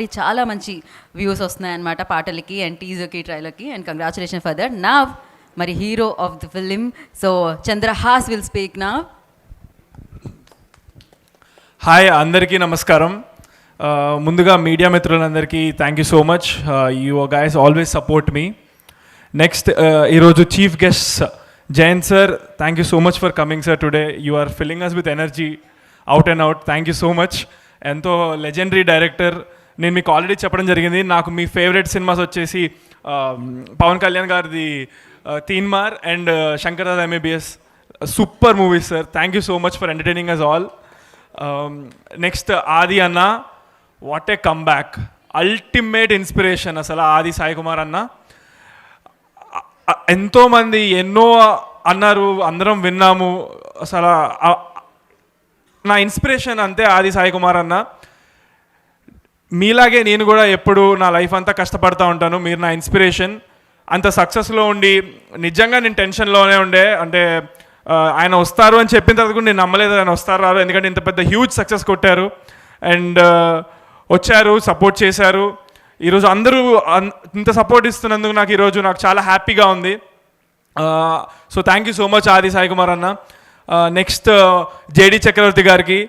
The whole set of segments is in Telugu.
చాలా మంచి వ్యూస్ వస్తున్నాయన్నమాట పాటలకి అండ్ టీజర్కి ట్రైలర్కి అండ్ కంగ్రాచులేషన్ ఫర్ దట్. నా మరి hero of the film so Chandrahas will speak నా. హాయ్, అందరికీ నమస్కారం. ముందుగా మీడియా మిత్రులందరికీ thank you so much. You guys always support me. Next ఈరోజు chief guest Jayanth sir, thank you so much for coming sir today. You are filling us with energy out and out. Thank you so much. ఎంతో లెజెండరీ డైరెక్టర్. నేను మీకు ఆల్రెడీ చెప్పడం జరిగింది, నాకు మీ ఫేవరెట్ సినిమాస్ వచ్చేసి పవన్ కళ్యాణ్ గారిది Teenmaar and Shankar Dada MBBS. Super movies sir. Thank you so much for entertaining us all. Next Aadi అన్న, what a comeback, ultimate inspiration అసలు ఆది సాయి కుమార్ అన్న. ఎంతోమంది ఎన్నో అన్నారు, అందరం విన్నాము. అసలు నా ఇన్స్పిరేషన్ అంతే ఆది సాయి కుమార్ అన్న. మీలాగే నేను కూడా ఎప్పుడు నా లైఫ్ అంతా కష్టపడుతూ ఉంటాను. మీరు నా ఇన్స్పిరేషన్. అంత సక్సెస్లో ఉండి నిజంగా నేను టెన్షన్లోనే ఉండే. అంటే ఆయన వస్తారు అని చెప్పిన తర్వాత కూడా నేను నమ్మలేదు ఆయన వస్తారు రాదు, ఎందుకంటే ఇంత పెద్ద హ్యూజ్ సక్సెస్ కొట్టారు. అండ్ వచ్చారు, సపోర్ట్ చేశారు. ఈరోజు అందరూ ఇంత సపోర్ట్ ఇస్తున్నందుకు నాకు చాలా హ్యాపీగా ఉంది. So thank you so much ఆది సాయి కుమార్ అన్న. నెక్స్ట్ జేడి చక్రవర్తి గారికి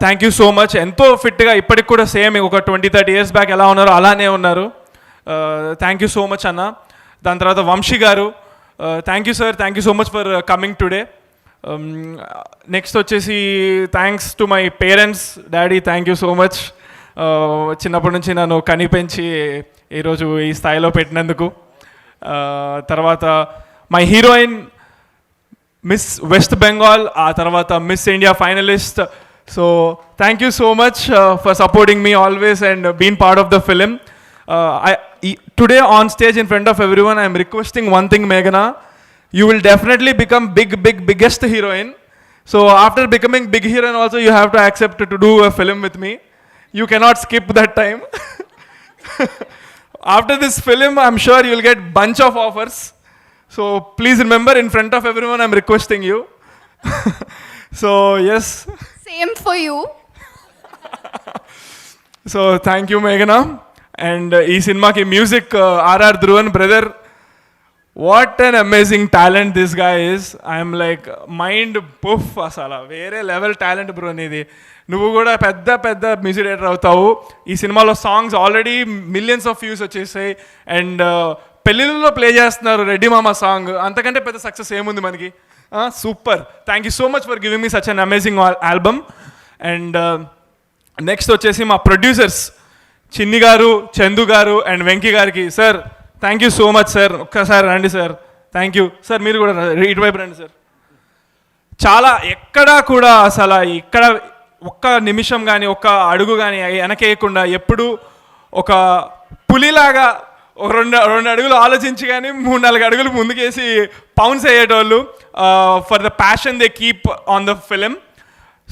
థ్యాంక్ యూ సో మచ్. ఎంతో ఫిట్గా ఇప్పటికి కూడా సేమ్ ఒక 20-30 years బ్యాక్ ఎలా ఉన్నారో అలానే ఉన్నారు. థ్యాంక్ యూ సో మచ్ అన్న. దాని తర్వాత Vamsi garu, thank you sir, thank you so much for coming today. Next వచ్చేసి thanks to my parents. Daddy, thank you so much. చిన్నప్పటి నుంచి నన్ను కనిపెంచి ఈరోజు ఈ స్థాయిలో పెట్టినందుకు. తర్వాత my heroine miss West Bengal, ఆ తర్వాత miss India finalist. So thank you so much for supporting me always and being part of the film. Today on stage in front of everyone, I am requesting one thing, Meghna. You will definitely become biggest heroine. So after becoming big heroine also, you have to accept to do a film with me. You cannot skip that time. After this film, I'm sure you will get bunch of offers. So please remember, in front of everyone, I'm requesting you. So yes. Same for you. So thank you Meghna. And ee cinema ki music RR Dhruvan brother, what an amazing talent this guy is. I am like mind puff asala vere level talent bro nidi. నువ్వు కూడా పెద్ద మ్యూజిక్ డైరెక్టర్ అవుతావు. ఈ సినిమాలో songs already millions of views వచ్చేసాయి. అండ్ పెళ్ళిళ్ళలో ప్లే చేస్తున్నారు రెడ్డి మామ సాంగ్. అంతకంటే పెద్ద సక్సెస్ ఏముంది మనకి? Super. Thank you so much for giving me such an amazing album. And next వచ్చేసి మా ప్రొడ్యూసర్స్ చిన్ని గారు, చందు గారు అండ్ వెంకీ గారికి, sir thank you so much sir. ఒక్కసారి రండి సార్. Thank you sir. మీరు కూడా ఇటువైపు రండి సార్. చాలా ఎక్కడా కూడా అసలు ఇక్కడ ఒక్క నిమిషం కానీ ఒక్క అడుగు కానీ వెనకేయకుండా ఎప్పుడు ఒక పులిలాగా ఒక రెండు అడుగులు ఆలోచించి కానీ 3-4 అడుగులు ముందుకేసి పౌన్స్ అయ్యేటోళ్ళు. For the passion they keep on the film.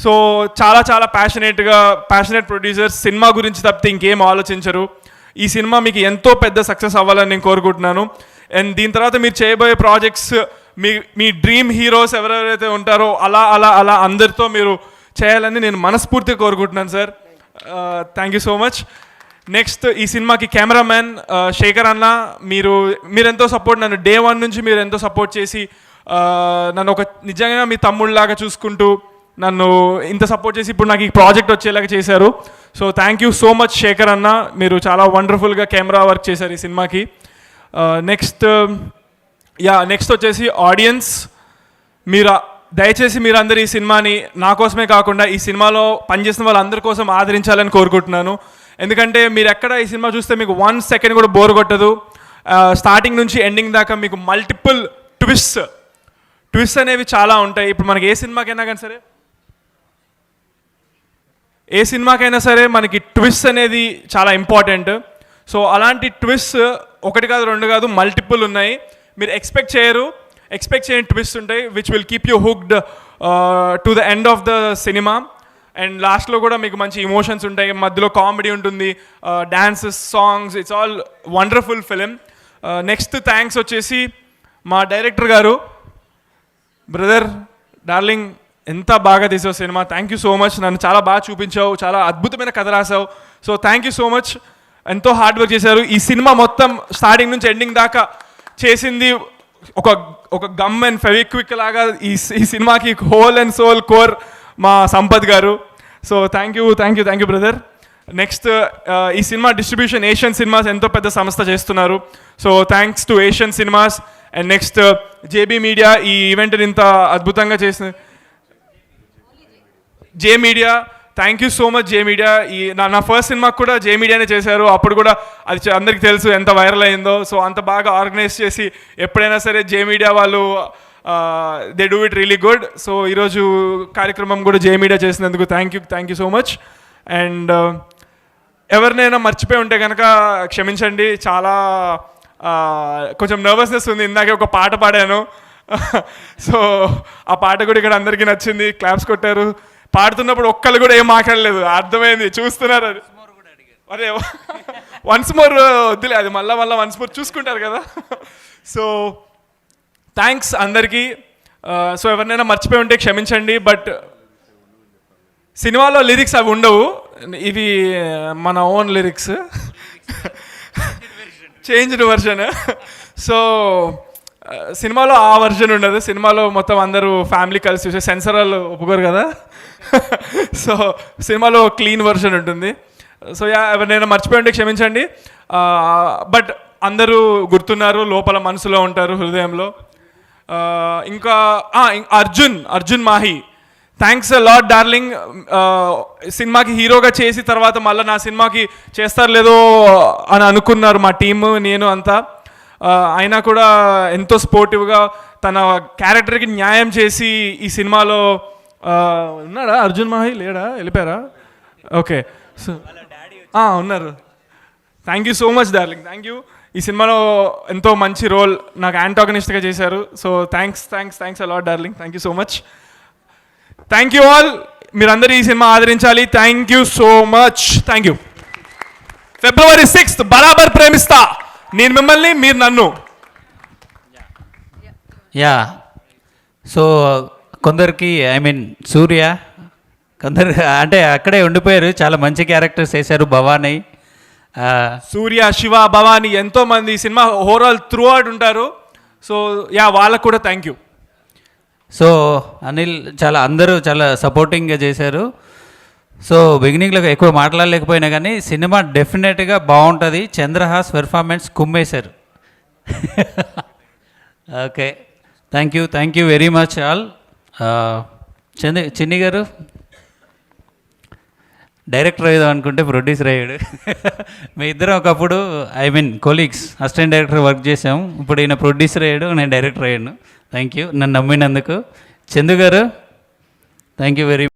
So చాలా ప్యాషనేట్ ప్రొడ్యూసర్స్. సినిమా గురించి తప్పితే ఇంకేం ఆలోచించరు. ఈ సినిమా మీకు ఎంతో పెద్ద సక్సెస్ అవ్వాలని నేను కోరుకుంటున్నాను. అండ్ దీని తర్వాత మీరు చేయబోయే ప్రాజెక్ట్స్ మీ డ్రీమ్ హీరోస్ ఎవరెవరైతే ఉంటారో అలా అందరితో మీరు చేయాలని నేను మనస్ఫూర్తిగా కోరుకుంటున్నాను sir. Thank you so much. Next ఈ సినిమాకి కెమెరామ్యాన్ శేఖర్ అన్న, మీరెంతో సపోర్ట్, నన్ను డే 1 నుంచి మీరు ఎంతో సపోర్ట్ చేసి నన్ను ఒక నిజంగా మీ తమ్ముళ్ళలాగా చూసుకుంటూ నన్ను ఇంత సపోర్ట్ చేసి ఇప్పుడు నాకు ఈ ప్రాజెక్ట్ వచ్చేలాగా చేశారు. So thank you so much Shekhar అన్న. మీరు చాలా వండర్ఫుల్గా కెమెరా వర్క్ చేశారు ఈ సినిమాకి. నెక్స్ట్ వచ్చేసి ఆడియన్స్. దయచేసి మీరందరూ ఈ సినిమాని నా కోసమే కాకుండా ఈ సినిమాలో పనిచేసిన వాళ్ళందరి కోసం ఆదరించాలని కోరుకుంటున్నాను. ఎందుకంటే మీరు ఎక్కడ ఈ సినిమా చూస్తే మీకు 1 second కూడా బోర్ కొట్టదు. స్టార్టింగ్ నుంచి ఎండింగ్ దాకా మీకు మల్టిపుల్ ట్విస్ట్ అనేవి చాలా ఉంటాయి. ఇప్పుడు మనకి ఏ సినిమాకైనా సరే మనకి ట్విస్ట్ అనేది చాలా ఇంపార్టెంట్. సో అలాంటి ట్విస్ట్ 1 కాదు 2 కాదు మల్టిపుల్ ఉన్నాయి. మీరు ఎక్స్పెక్ట్ చేయని ట్విస్ట్ ఉంటాయి which will keep you hooked to the end of the cinema. And లాస్ట్లో కూడా మీకు మంచి ఇమోషన్స్ ఉంటాయి, మధ్యలో కామెడీ ఉంటుంది, dances, songs. It's all wonderful film. Next thanks వచ్చేసి మా డైరెక్టర్ గారు. బ్రదర్ డార్లింగ్, ఎంత బాగా తీసావు cinema. Thank you so much. నన్ను చాలా బాగా చూపించావు, చాలా అద్భుతమైన కథ రాసావు. So thank you so much. ఎంతో హార్డ్ వర్క్ చేశారు. ఈ సినిమా మొత్తం స్టార్టింగ్ నుంచి ఎండింగ్ దాకా చేసింది ఒక గమ్ అండ్ ఫెవిక్విక్ లాగా ఈ సినిమాకి హోల్ అండ్ సోల్ కోర్ మా సంపత్ గారు. So thank you brother. Next ఈ సినిమా డిస్ట్రిబ్యూషన్ ఏషియన్ సినిమాస్ ఎంతో పెద్ద సంస్థ చేస్తున్నారు. So thanks to Asian cinemas. And next JB media ఈ ఈవెంట్ని ఇంత అద్భుతంగా చేసిన జే media, thank you so much J media. ఈ నా ఫస్ట్ సినిమాకి కూడా జే మీడియానే చేశారు. అప్పుడు కూడా అది అందరికీ తెలుసు ఎంత వైరల్ అయిందో. సో అంత బాగా ఆర్గనైజ్ చేసి ఎప్పుడైనా సరే జే మీడియా వాళ్ళు they do it really good. So ఈరోజు కార్యక్రమం కూడా జే మీడియా చేసినందుకు thank you so much. And ఎవరినైనా మర్చిపోయి ఉంటే కనుక క్షమించండి. చాలా కొంచెం నర్వస్నెస్ ఉంది. ఇందాకే ఒక పాట పాడాను. సో ఆ పాట కూడా ఇక్కడ అందరికీ నచ్చింది, క్లాప్స్ కొట్టారు. పాడుతున్నప్పుడు ఒక్కళ్ళు కూడా ఏం మాట్లాడలేదు, అర్థమైంది, చూస్తున్నారు. అది అదే వన్స్ మోర్ వద్దులే, అది మళ్ళీ వన్స్ మోర్ చూసుకుంటారు కదా. సో థ్యాంక్స్ అందరికీ. సో ఎవరినైనా మర్చిపోయి ఉంటే క్షమించండి. బట్ సినిమాలో లిరిక్స్ అవి ఉండవు, ఇవి మన own lyrics, changed version. So సినిమాలో ఆ వర్షన్ ఉండదు. సినిమాలో మొత్తం అందరూ ఫ్యామిలీ కలిసి చూసే, సెన్సర్ వాళ్ళు ఒప్పుకోరు కదా. సో సినిమాలో క్లీన్ వర్షన్ ఉంటుంది. సో ఎవరినైనా మర్చిపోయి ఉంటే క్షమించండి. బట్ అందరూ గుర్తున్నారు, లోపల మనసులో ఉంటారు, హృదయంలో. ఇంకా Arjun Mahe, thanks lot darling. సినిమాకి హీరోగా చేసి తర్వాత మళ్ళీ నా సినిమాకి చేస్తారు లేదో అని అనుకున్నారు మా టీము, నేను అంతా. అయినా కూడా ఎంతో స్పోర్టివ్గా తన క్యారెక్టర్కి న్యాయం చేసి ఈ సినిమాలో ఉన్నాడా అర్జున్ మాహి? లేడా, వెళ్ళిపోయారా? ఓకే, సో ఉన్నారు. Thank you so much darling, thank you. ఈ సినిమాలో ఎంతో మంచి రోల్ నాకు యాంటాగనిస్ట్గా చేశారు. So thanks a lot darling, thank you so much. Thank you all. మీరందరూ ఈ సినిమా ఆదరించాలి. Thank you so much, thank you. February 6th బరాబర్ ప్రేమిస్తా, నేను మిమ్మల్ని, మీరు నన్ను. యా, సో కొందరికి సూర్య కొందరు అంటే అక్కడే ఉండిపోయారు, చాలా మంచి క్యారెక్టర్స్ వేశారు. భవానీ, సూర్య, శివ, భవానీ ఎంతోమంది ఈ సినిమా ఓవరాల్ త్రూ అవుట్ ఉంటారు. సో వాళ్ళకు కూడా థ్యాంక్ యూ. సో అనిల్, అందరూ చాలా సపోర్టింగ్గా చేశారు. సో బిగినింగ్లో ఎక్కువ మాట్లాడలేకపోయినా కానీ సినిమా డెఫినెట్గా బాగుంటుంది. చంద్రహాస్ పెర్ఫార్మెన్స్ కుమ్మేశారు. Okay, thank you very much all. Chinni garu director అయ్యేదాం అనుకుంటే ప్రొడ్యూసర్ అయ్యాడు. మీ ఇద్దరం ఒకప్పుడు కొలీగ్స్, అసిస్టెంట్ డైరెక్టర్ వర్క్ చేసాం. ఇప్పుడు ఈయన ప్రొడ్యూసర్ అయ్యాడు, నేను డైరెక్టర్ అయ్యాను. థ్యాంక్ యూ నన్ను నమ్మినందుకు. చందు గారు, థ్యాంక్ యూ వెరీ